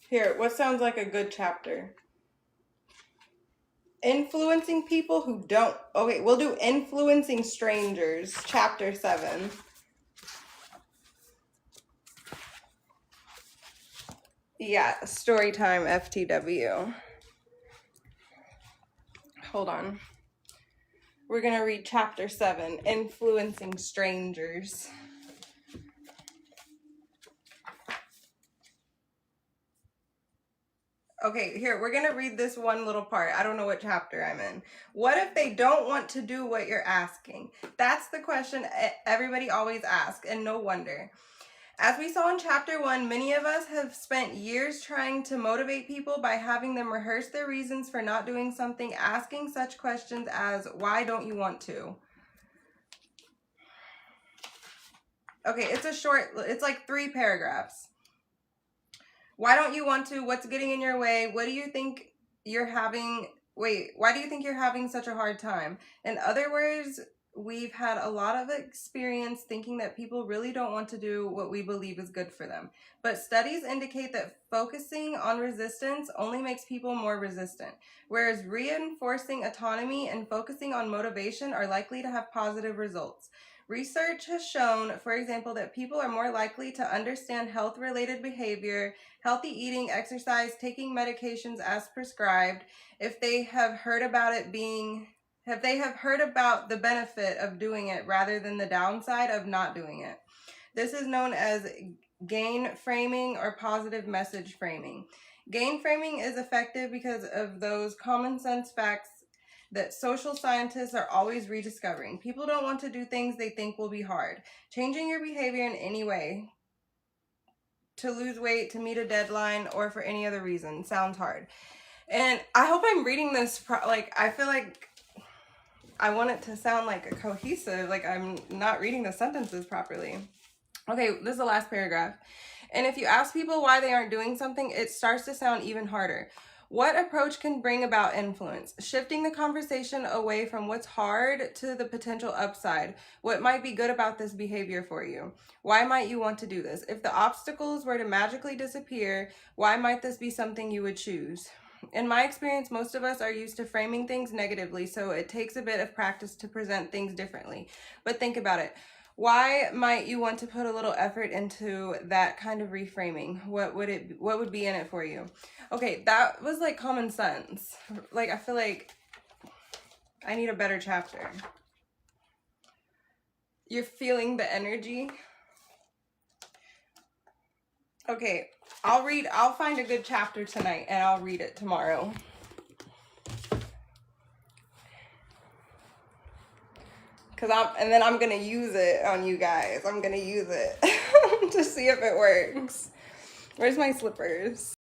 Here, what sounds like a good chapter? Influencing people who don't. Okay, we'll do influencing strangers, chapter 7. Yeah, story time FTW. Hold on. We're gonna read chapter 7, influencing strangers. Okay, here, we're gonna read this one little part. I don't know what chapter I'm in. What if they don't want to do what you're asking? That's the question everybody always asks, and no wonder. As we saw in chapter 1, many of us have spent years trying to motivate people by having them rehearse their reasons for not doing something, asking such questions as, why don't you want to? Okay, it's like 3 paragraphs. Why don't you want to? What's getting in your way? What do you think you're having? Wait, why do you think you're having such a hard time? In other words, we've had a lot of experience thinking that people really don't want to do what we believe is good for them. But studies indicate that focusing on resistance only makes people more resistant, whereas reinforcing autonomy and focusing on motivation are likely to have positive results. Research has shown, for example, that people are more likely to understand health-related behavior, healthy eating, exercise, taking medications as prescribed, if they have heard about the benefit of doing it rather than the downside of not doing it. This is known as gain framing or positive message framing. Gain framing is effective because of those common sense facts that social scientists are always rediscovering. People don't want to do things they think will be hard. Changing your behavior in any way, to lose weight, to meet a deadline, or for any other reason, sounds hard. And I hope I'm reading this, I feel like I want it to sound like a cohesive, like I'm not reading the sentences properly. Okay, this is the last paragraph. And if you ask people why they aren't doing something, it starts to sound even harder. What approach can bring about influence? Shifting the conversation away from what's hard to the potential upside. What might be good about this behavior for you? Why might you want to do this? If the obstacles were to magically disappear, why might this be something you would choose? In my experience, most of us are used to framing things negatively, so it takes a bit of practice to present things differently. But think about it. Why might you want to put a little effort into that kind of reframing? What would be in it for you? Okay, that was like common sense. Like, I feel like I need a better chapter. You're feeling the energy? Okay, I'll find a good chapter tonight and I'll read it tomorrow. And then I'm gonna use it on you guys. I'm gonna use it to see if it works. Where's my slippers?